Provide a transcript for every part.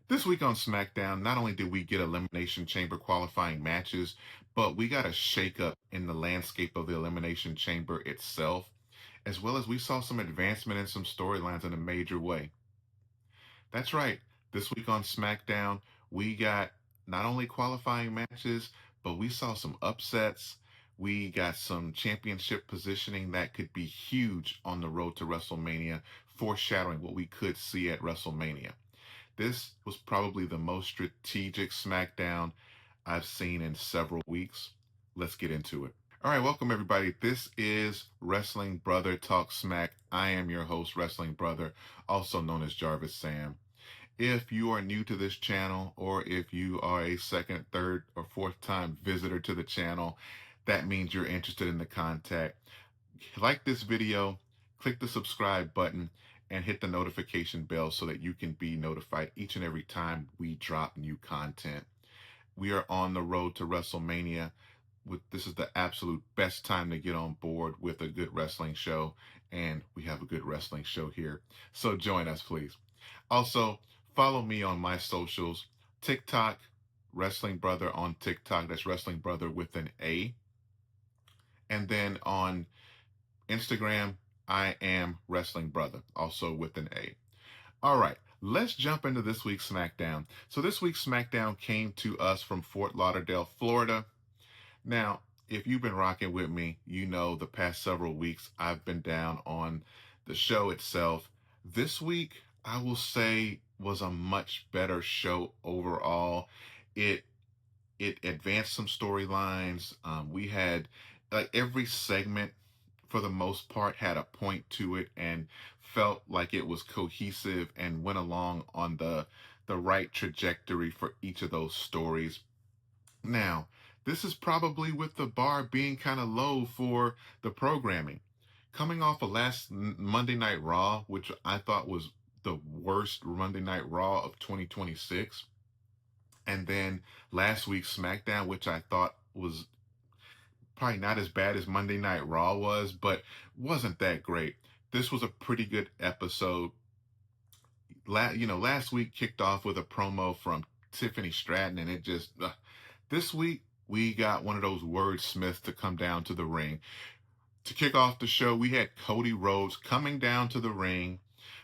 This week on SmackDown, not only did we get Elimination Chamber qualifying matches, but we got a shakeup in the landscape of the Elimination Chamber itself, as well as we saw some advancement in some storylines in a major way. That's right, this week on SmackDown, we got not only qualifying matches, but we saw some upsets. We got some championship positioning that could be huge on the road to WrestleMania, foreshadowing what we could see at WrestleMania. This was probably the most strategic SmackDown I've seen in several weeks. Let's get into it. All right, welcome everybody. This is Wrestling Brother Talk Smack. I am your host, Wrestling Brother, also known as Jarvis Sam. If you are new to this channel, or if you are a second, third, or fourth time visitor to the channel, that means you're interested in the content. Like this video, click the subscribe button, and hit the notification bell so that you can be notified each and every time we drop new content. We are on the road to WrestleMania. This is the absolute best time to get on board with a good wrestling show, and we have a good wrestling show here. So join us, please. Also, follow me on my socials. TikTok, Wrestling Brother on TikTok. That's Wrestling Brother with an A. And then on Instagram, I am Wrestling Brother, also with an A. All right, let's jump into this week's SmackDown. So this week's SmackDown came to us from Fort Lauderdale, Florida. Now, if you've been rocking with me, you know the past several weeks I've been down on the show itself. This week, I will say, was a much better show overall. It advanced some storylines. We had like every segment for the most part had a point to it and felt like it was cohesive and went along on the right trajectory for each of those stories. Now, this is probably with the bar being kind of low for the programming. Coming off of last Monday Night Raw, which I thought was the worst Monday Night Raw of 2026, and then last week's SmackDown, which I thought was probably not as bad as Monday Night Raw was, but wasn't that great. This was a pretty good episode. Last week kicked off with a promo from Tiffany Stratton, and it just this week we got one of those wordsmiths to come down to the ring. To kick off the show, we had Cody Rhodes coming down to the ring.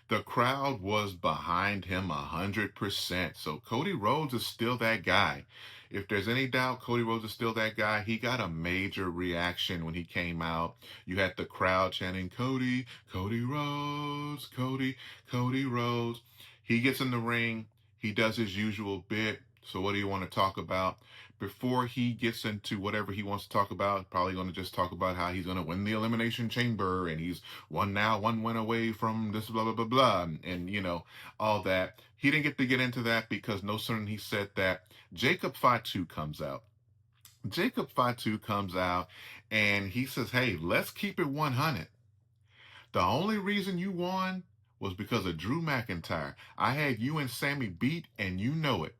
The crowd was behind him 100%. So Cody Rhodes is still that guy. If there's any doubt, Cody Rhodes is still that guy. He got a major reaction when he came out. You had the crowd chanting, Cody, Cody Rhodes, Cody, Cody Rhodes. He gets in the ring. He does his usual bit. So what do you want to talk about? Before he gets into whatever he wants to talk about, probably going to just talk about how he's going to win the Elimination Chamber and he's one win away from this blah, blah, blah, blah. And, all that. He didn't get to get into that because no sooner than he said that, Jacob Fatu comes out. Jacob Fatu comes out and he says, hey, let's keep it 100. The only reason you won was because of Drew McIntyre. I had you and Sammy beat and you know it.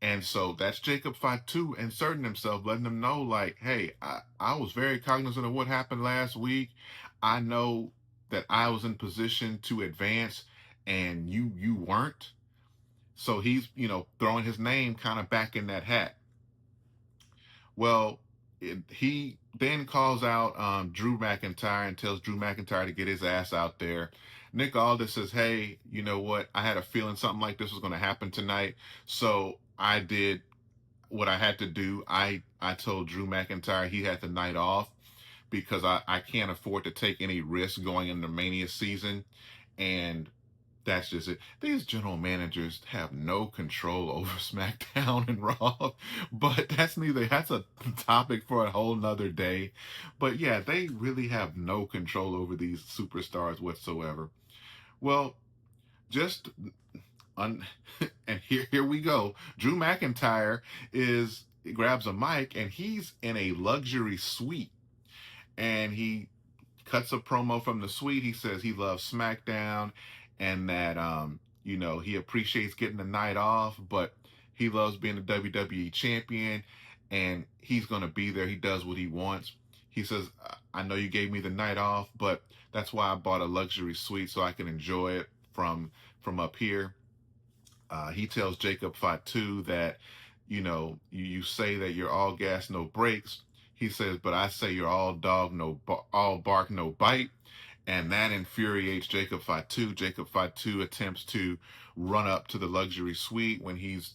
And so that's Jacob Fatu inserting himself, letting them know, like, hey, I was very cognizant of what happened last week. I know that I was in position to advance and you weren't. So he's, throwing his name kind of back in that hat. Well, he then calls out Drew McIntyre and tells Drew McIntyre to get his ass out there. Nick Aldis says, hey, you know what? I had a feeling something like this was going to happen tonight. So I did what I had to do. I told Drew McIntyre he had the night off because I can't afford to take any risk going into Mania season. And that's just it. These general managers have no control over SmackDown and Raw, but that's a topic for a whole nother day. But yeah, they really have no control over these superstars whatsoever. Well, just and here we go. Drew McIntyre grabs a mic and he's in a luxury suite and he cuts a promo from the suite. He says he loves SmackDown and that he appreciates getting the night off, but he loves being the WWE Champion and he's going to be there. He does what he wants. He says, I know you gave me the night off, but that's why I bought a luxury suite so I can enjoy it from up here. He tells Jacob Fatu that, you say that you're all gas, no brakes. He says, but I say you're all dog, all bark, no bite. And that infuriates Jacob Fatu. Jacob Fatu attempts to run up to the luxury suite when he's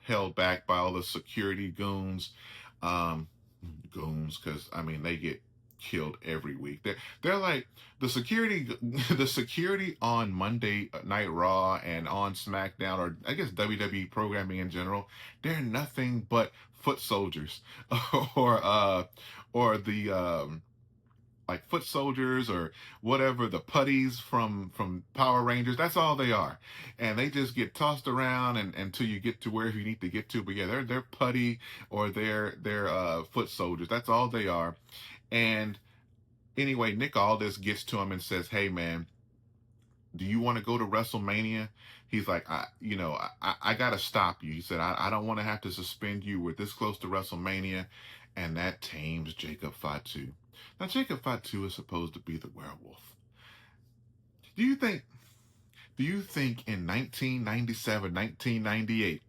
held back by all the security goons. Um, because I mean they get killed every week. They're like the security the security on Monday Night Raw and on SmackDown, or I guess WWE programming in general. They're nothing but foot soldiers, or the like foot soldiers or whatever, the putties from Power Rangers. That's all they are, and they just get tossed around and until you get to wherever you need to get to. But yeah, they're putty or they're foot soldiers. That's all they are. And anyway, Nick Aldis gets to him and says, "Hey man, do you want to go to WrestleMania?" He's like, I gotta stop you. He said, I don't want to have to suspend you. We're this close to WrestleMania. And that tames Jacob Fatu. Now, Jacob Fatu is supposed to be the werewolf. Do you think in 1997, 1998,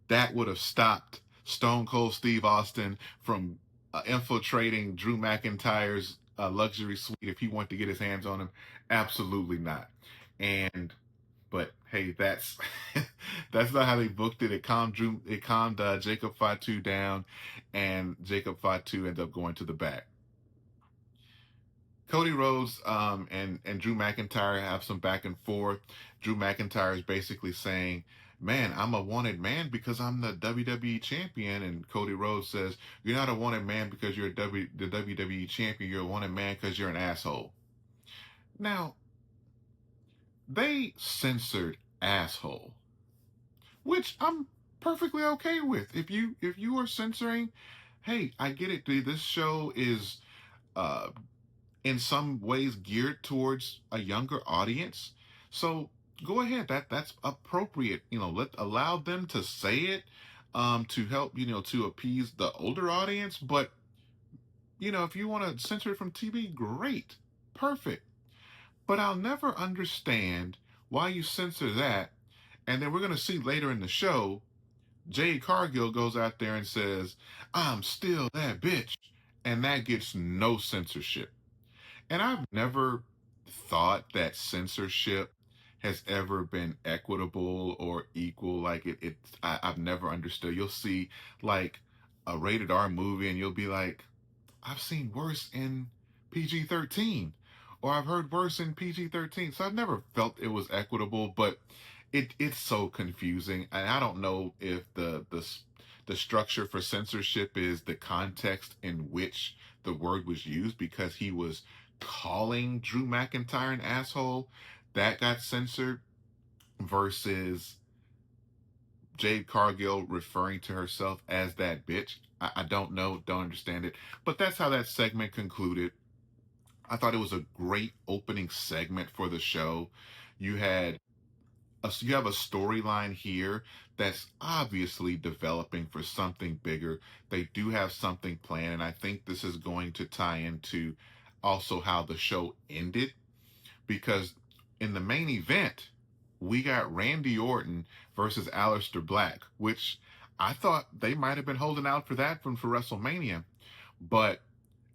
that would have stopped Stone Cold Steve Austin from infiltrating Drew McIntyre's luxury suite if he wanted to get his hands on him? Absolutely not. But hey, that's that's not how they booked it. It calmed Jacob Fatu down, and Jacob Fatu ended up going to the back. Cody Rhodes and Drew McIntyre have some back and forth. Drew McIntyre is basically saying, "Man, I'm a wanted man because I'm the WWE Champion," and Cody Rhodes says, "You're not a wanted man because you're the WWE Champion. You're a wanted man because you're an asshole." Now, they censored asshole, which I'm perfectly okay with. If you are censoring, hey, I get it. This show is uh in some ways geared towards a younger audience. So go ahead. That's appropriate. Allow them to say it to help, to appease the older audience. But if you want to censor it from TV, great. Perfect. But I'll never understand why you censor that. And then we're going to see later in the show, Jade Cargill goes out there and says, "I'm still that bitch." And that gets no censorship. And I've never thought that censorship has ever been equitable or equal. Like I've never understood. You'll see like a rated R movie and you'll be like, I've seen worse in PG-13, or I've heard worse in PG-13. So I've never felt it was equitable, but it's so confusing. And I don't know if the structure for censorship is the context in which the word was used, because he was calling Drew McIntyre an asshole. That got censored versus Jade Cargill referring to herself as that bitch. I don't know, don't understand it. But that's how that segment concluded. I thought it was a great opening segment for the show. You had you have a storyline here that's obviously developing for something bigger. They do have something planned, and I think this is going to tie into also how the show ended, because in the main event, we got Randy Orton versus Aleister Black, which I thought they might have been holding out for that for WrestleMania. But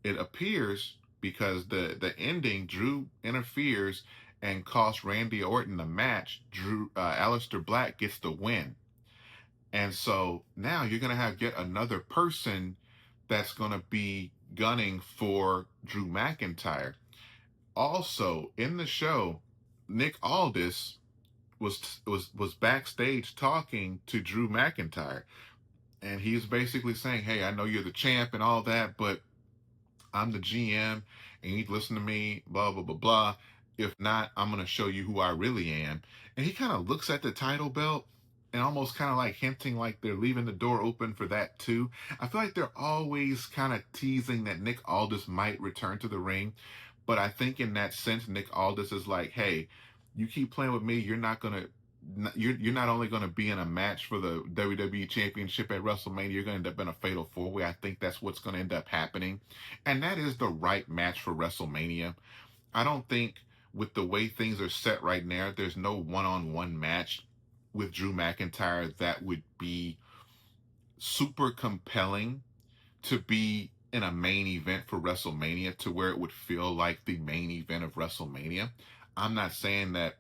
it appears, because the ending, Drew interferes and costs Randy Orton the match. Aleister Black gets the win. And so now you're going to have yet another person that's going to be gunning for Drew McIntyre. Also in the show, Nick Aldis was backstage talking to Drew McIntyre, and he's basically saying, "Hey, I know you're the champ and all that, but I'm the GM and you need to listen to me, blah, blah, blah, blah. If not, I'm going to show you who I really am." And he kind of looks at the title belt and almost kind of like hinting like they're leaving the door open for that too. I feel like they're always kind of teasing that Nick Aldis might return to the ring. But I think in that sense, Nick Aldis is like, "Hey, you keep playing with me, you're not going to, you're not only going to be in a match for the WWE Championship at WrestleMania, you're going to end up in a fatal four-way." I think that's what's going to end up happening. And that is the right match for WrestleMania. I don't think with the way things are set right now, there's no one-on-one match with Drew McIntyre that would be super compelling to be in a main event for WrestleMania, to where it would feel like the main event of WrestleMania. I'm not saying that,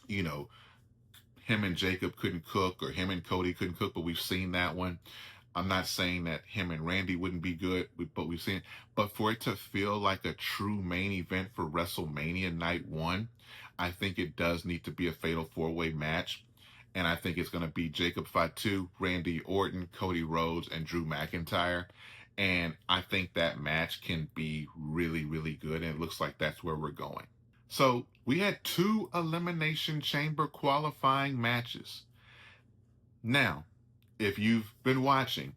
you know, him and Jacob couldn't cook or him and Cody couldn't cook, but we've seen that one. I'm not saying that him and Randy wouldn't be good, but we've seen. But for it to feel like a true main event for WrestleMania Night 1, I think it does need to be a fatal four-way match. And I think it's going to be Jacob Fatu, Randy Orton, Cody Rhodes, and Drew McIntyre. And I think that match can be really, really good. And it looks like that's where we're going. So we had 2 Elimination Chamber qualifying matches. Now, if you've been watching,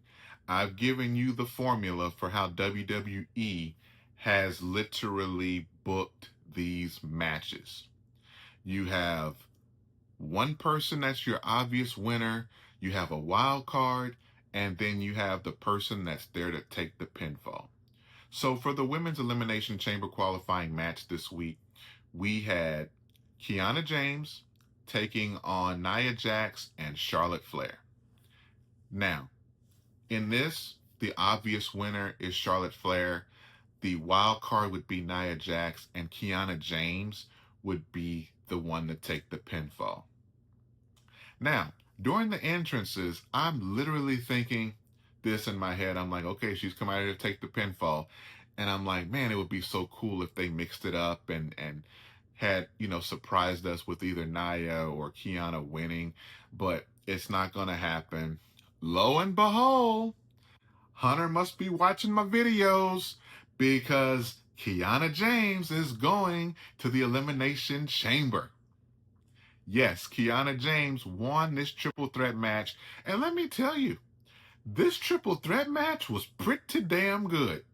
I've given you the formula for how WWE has literally booked these matches. You have one person that's your obvious winner, you have a wild card, and then you have the person that's there to take the pinfall. So for the Women's Elimination Chamber qualifying match this week, we had Kiana James taking on Nia Jax and Charlotte Flair. Now, in this, the obvious winner is Charlotte Flair. The wild card would be Nia Jax, and Kiana James would be the one to take the pinfall. Now, during the entrances, I'm literally thinking this in my head. I'm like, okay, she's come out here to take the pinfall. And I'm like, man, it would be so cool if they mixed it up and had, surprised us with either Nia or Kiana winning. But it's not going to happen. Lo and behold, Hunter must be watching my videos, because Kiana James is going to the Elimination Chamber. Yes, Kiana James won this triple threat match. And let me tell you, this triple threat match was pretty damn good.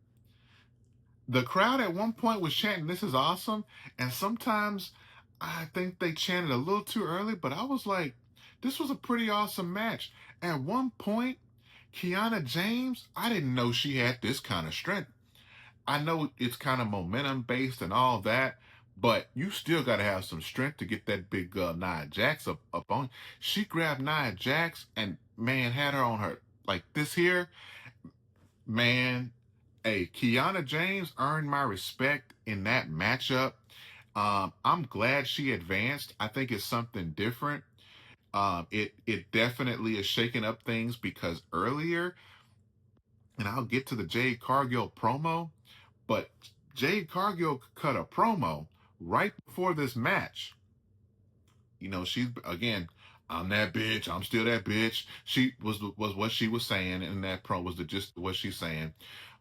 The crowd at one point was chanting, "This is awesome." And sometimes I think they chanted a little too early, but I was like, this was a pretty awesome match. At one point, Kiana James, I didn't know she had this kind of strength. I know it's kind of momentum based and all that, but you still got to have some strength to get that big Nia Jax up on. She grabbed Nia Jax and, man, had her on her like this here. Man, hey, Kiana James earned my respect in that matchup. I'm glad she advanced. I think it's something different. It definitely is shaking up things, because earlier, and I'll get to the Jade Cargill promo, but Jade Cargill cut a promo right before this match. She's, again, "I'm that bitch. I'm still that bitch." She was what she was saying in that promo, was the just what she's saying.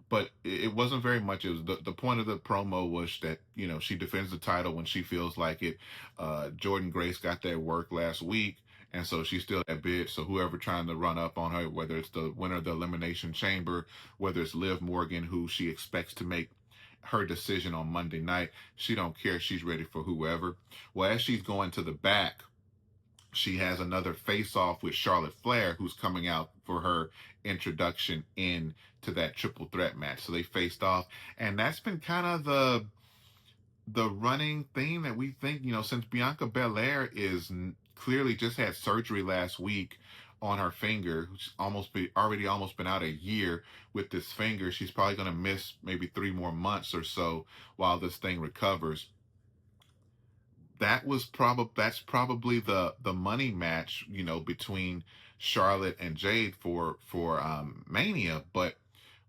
But it wasn't very much. It was the point of the promo was that, she defends the title when she feels like it. Jordan Grace got that work last week, and so she's still that bitch. So whoever trying to run up on her, whether it's the winner of the Elimination Chamber, whether it's Liv Morgan, who she expects to make her decision on Monday night, she don't care. She's ready for whoever. Well, as she's going to the back, she has another face-off with Charlotte Flair, who's coming out for her introduction into that triple threat match. So they faced off, and that's been kind of the running thing that we think, since Bianca Belair is clearly just had surgery last week on her finger, which almost been out a year with this finger. She's probably going to miss maybe 3 more months or so while this thing recovers. That's probably the money match, between Charlotte and Jade for Mania. But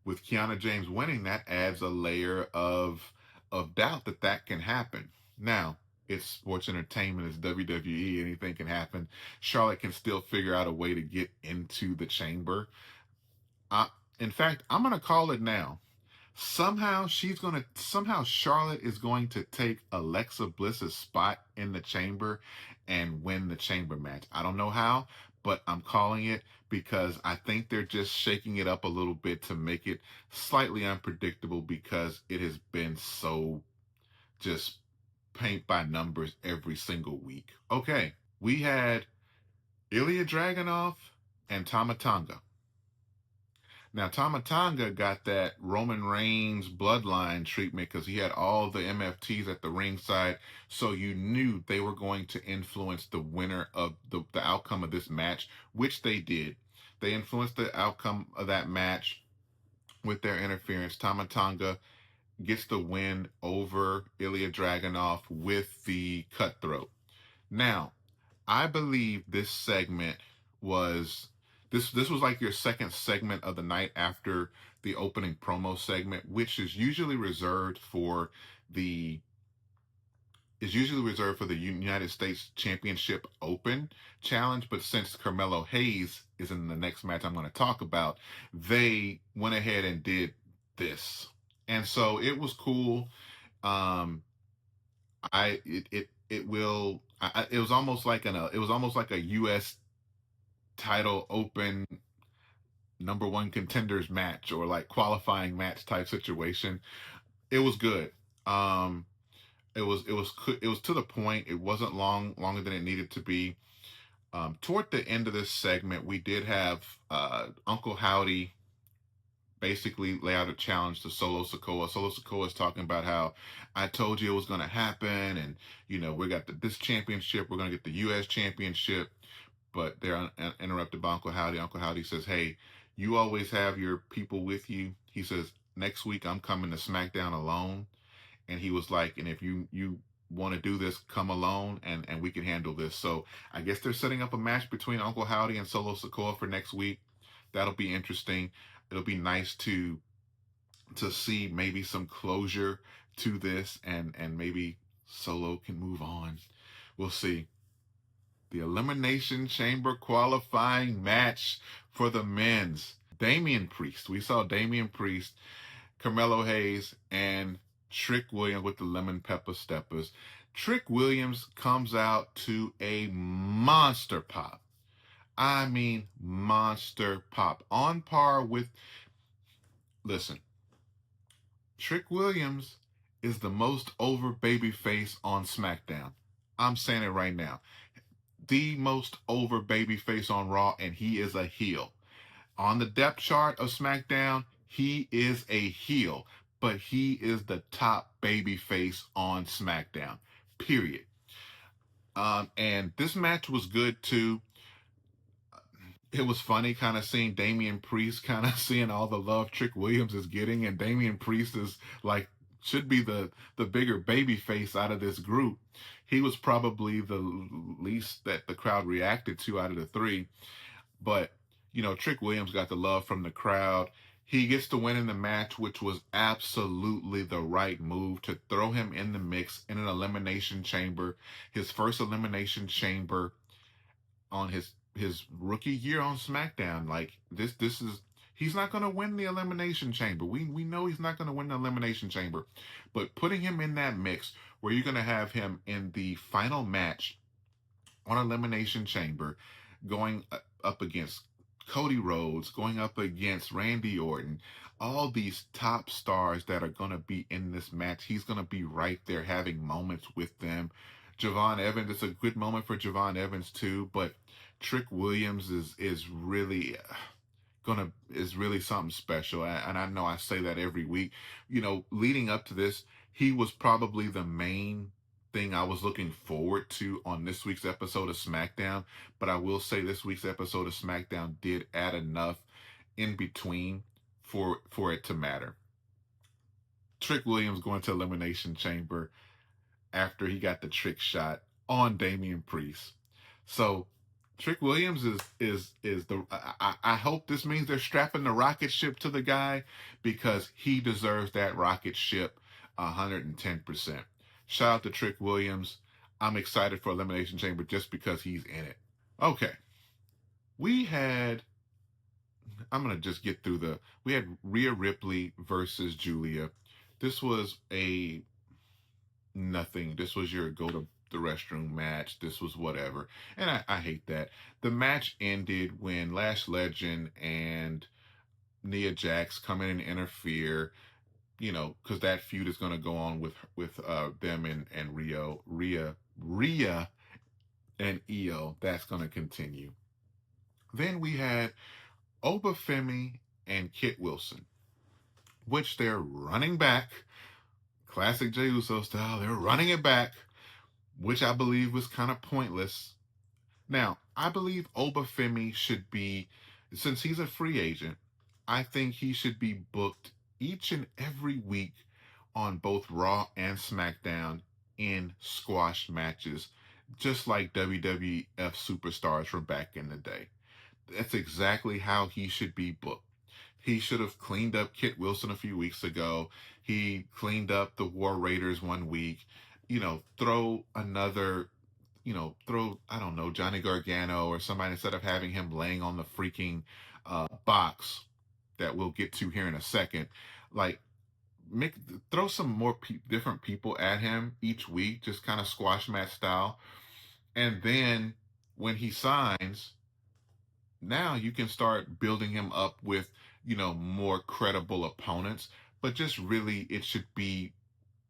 with Kiana James winning, that adds a layer of doubt that can happen. Now, it's sports entertainment, it's WWE, anything can happen. Charlotte can still figure out a way to get into the chamber. In fact, I'm gonna call it now. Somehow Charlotte is going to take Alexa Bliss's spot in the chamber and win the chamber match. I don't know how, but I'm calling it, because I think they're just shaking it up a little bit to make it slightly unpredictable, because it has been so just paint by numbers every single week. Okay, we had Ilya Dragunov and Tama Tonga. Now, Tama Tonga got that Roman Reigns bloodline treatment because he had all the MFTs at the ringside, so you knew they were going to influence the winner of the outcome outcome of this match, which they did. They influenced the outcome of that match with their interference. Tama Tonga gets the win over Ilya Dragunov with the cutthroat. Now, I believe this segment was this was like your second segment of the night after the opening promo segment, which the is usually reserved for the United States Championship Open challenge. But since Carmelo Hayes is in the next match I'm going to talk about, they went ahead and did this, and so it was cool. Um, I it will. It was almost like a U.S. title open number one contenders match, or like qualifying match type situation. It was good. Um, it was to the point. It wasn't longer than it needed to be. Toward the end of this segment, we did have Uncle Howdy basically lay out a challenge to Solo Sikoa. Solo Sikoa is talking about how I told you it was going to happen, and we got this championship. We're going to get the U.S. championship, but they're interrupted by Uncle Howdy. Uncle Howdy says, "Hey, you always have your people with you." He says, "Next week I'm coming to SmackDown alone." And he was like, "And if you want to do this, come alone, and we can handle this." So I guess they're setting up a match between Uncle Howdy and Solo Sikoa for next week. That'll be interesting. It'll be nice to see maybe some closure to this, and maybe Solo can move on. We'll see. The Elimination Chamber qualifying match for the men's. Damian Priest. We saw Damian Priest, Carmelo Hayes, and Trick Williams with the Lemon Pepper Steppers. Trick Williams comes out to a monster pop. I mean, monster pop. On par with, listen, Trick Williams is the most over babyface on SmackDown. I'm saying it right now. The most over babyface on Raw, and he is a heel. On the depth chart of SmackDown, he is a heel, but he is the top babyface on SmackDown, period. And this match was good too. It was funny kind of seeing Damian Priest kind of seeing all the love Trick Williams is getting, and Damian Priest is like, should be the bigger baby face out of this group. He was probably the least that the crowd reacted to out of the three. But, Trick Williams got the love from the crowd. He gets the win in the match, which was absolutely the right move to throw him in the mix in an elimination chamber. His first elimination chamber on his rookie year on SmackDown. Like this is, he's not going to win the elimination chamber. We know he's not going to win the elimination chamber, but putting him in that mix where you're going to have him in the final match on elimination chamber, going up against Cody Rhodes, going up against Randy Orton, all these top stars that are going to be in this match. He's going to be right there having moments with them. Javon Evans, it's a good moment for Javon Evans too, but Trick Williams is really something special. And I know I say that every week. Leading up to this, he was probably the main thing I was looking forward to on this week's episode of SmackDown. But I will say this week's episode of SmackDown did add enough in between for it to matter. Trick Williams going to Elimination Chamber after he got the trick shot on Damian Priest. So Trick Williams is the. I hope this means they're strapping the rocket ship to the guy, because he deserves that rocket ship 110%. Shout out to Trick Williams. I'm excited for Elimination Chamber just because he's in it. Okay. I'm going to just get through we had Rhea Ripley versus Julia. This was nothing. This was your go to the restroom match. This was whatever. And I hate that. The match ended when Lash Legend and Nia Jax come in and interfere, because that feud is going to go on with them and Rhea and Io. That's going to continue. Then we had Obafemi and Kit Wilson, which they're running back. Classic Jey Uso style. They're running it back, which I believe was kind of pointless. Now, I believe Obafemi should be, since he's a free agent, I think he should be booked each and every week on both Raw and SmackDown in squash matches, just like WWF superstars from back in the day. That's exactly how he should be booked. He should have cleaned up Kit Wilson a few weeks ago. He cleaned up the War Raiders one week. Throw another, I don't know, Johnny Gargano or somebody, instead of having him laying on the freaking box that we'll get to here in a second. Like, make throw some more different people at him each week, just kind of squash match style. And then when he signs, now you can start building him up with, more credible opponents. But just really, it should be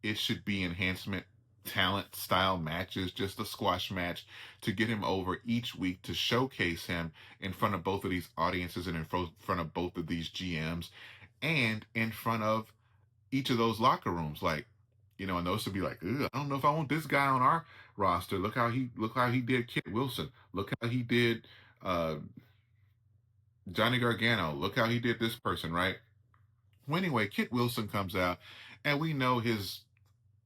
enhancement talent style matches, just a squash match to get him over each week, to showcase him in front of both of these audiences and in front of both of these GMs and in front of each of those locker rooms. Like, and those would be like, I don't know if I want this guy on our roster. Look how he did Kit Wilson. Look how he did uh Johnny Gargano. Look how he did this person, right? Well, anyway, Kit Wilson comes out, and we know his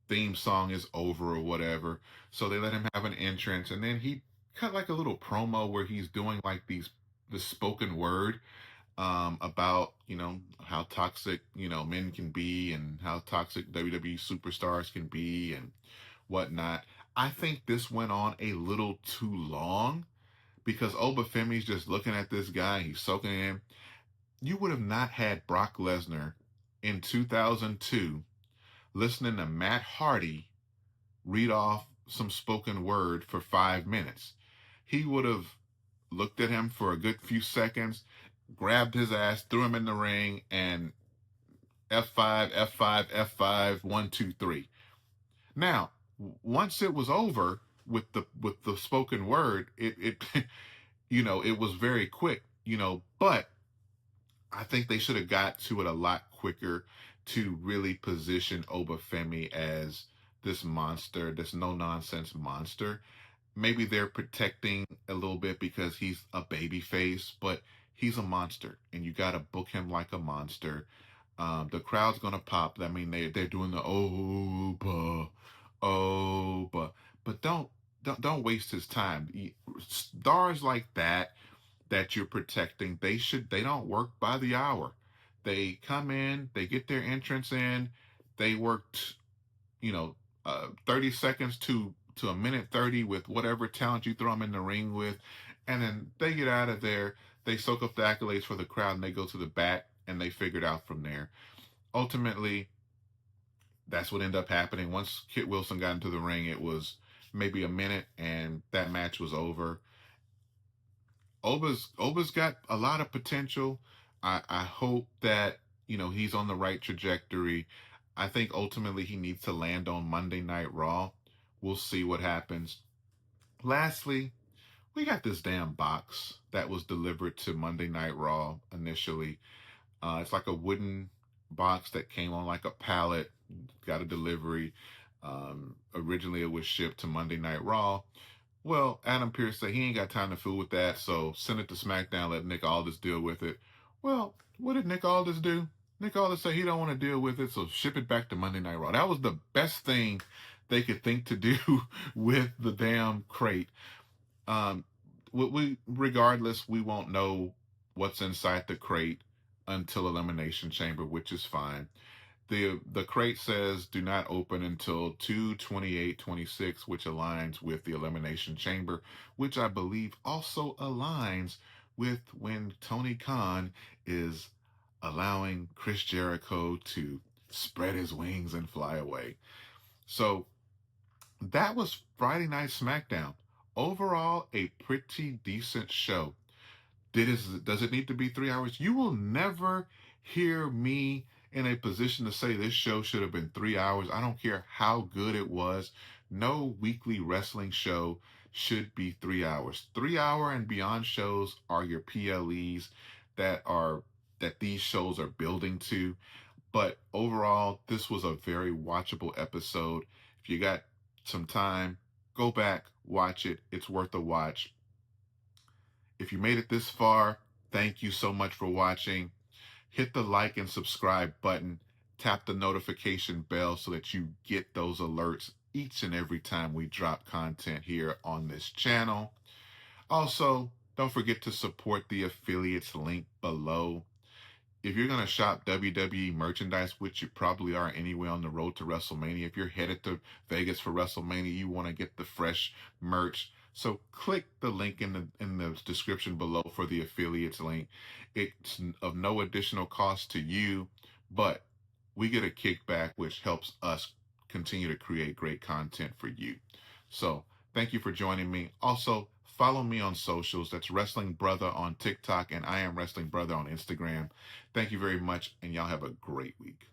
theme song is over or whatever. So they let him have an entrance, and then he cut like a little promo where he's doing like the spoken word about how toxic men can be, and how toxic WWE superstars can be and whatnot. I think this went on a little too long because Obafemi's just looking at this guy, he's soaking in. You would have not had Brock Lesnar in 2002 listening to Matt Hardy read off some spoken word for 5 minutes. He would have looked at him for a good few seconds, grabbed his ass, threw him in the ring, and F5, F5, F5, 1, 2, 3. Now, once it was over with the spoken word, it it was very quick, but I think they should have got to it a lot quicker to really position Obafemi as this monster, this no nonsense monster. Maybe they're protecting a little bit because he's a baby face, but he's a monster, and you got to book him like a monster. The crowd's gonna pop. I mean, they're doing the but don't waste his time. Stars like that you're protecting, they don't work by the hour. They come in, they get their entrance in, they worked, 30 seconds to a minute 30 with whatever talent you throw them in the ring with, and then they get out of there, they soak up the accolades for the crowd, and they go to the back and they figure it out from there. Ultimately, that's what ended up happening. Once Kit Wilson got into the ring, it was maybe a minute and that match was over. Oba's got a lot of potential. I hope that he's on the right trajectory. I think ultimately he needs to land on Monday Night Raw. We'll see what happens. Lastly, we got this damn box that was delivered to Monday Night Raw initially. It's like a wooden box that came on like a pallet, got a delivery. Originally, it was shipped to Monday Night Raw. Well, Adam Pearce said he ain't got time to fool with that, so send it to SmackDown, let Nick Aldis deal with it. Well, what did Nick Aldis do? Nick Aldis said he don't want to deal with it, so ship it back to Monday Night Raw. That was the best thing they could think to do with the damn crate. Regardless, we won't know what's inside the crate until Elimination Chamber, which is fine. The crate says do not open until 2/28/26, which aligns with the Elimination Chamber, which I believe also aligns with when Tony Khan is allowing Chris Jericho to spread his wings and fly away. So that was Friday Night SmackDown. Overall, a pretty decent show. Does it need to be 3 hours? You will never hear me in a position to say this show should have been 3 hours. I don't care how good it was. No weekly wrestling show should be 3 hours. 3 hour and beyond shows are your PLEs that these shows are building to. But overall, this was a very watchable episode. If you got some time, go back, watch it. It's worth a watch. If you made it this far, thank you so much for watching. Hit the like and subscribe button. Tap the notification bell so that you get those alerts each and every time we drop content here on this channel. Also, don't forget to support the affiliates link below. If you're going to shop WWE merchandise, which you probably are anyway on the road to WrestleMania, if you're headed to Vegas for WrestleMania, you want to get the fresh merch. So click the link in the description below for the affiliates link. It's of no additional cost to you, but we get a kickback, which helps us continue to create great content for you. So thank you for joining me. Also, follow me on socials. That's Wrestling Brother on TikTok and I Am Wrestling Brother on Instagram. Thank you very much, and y'all have a great week.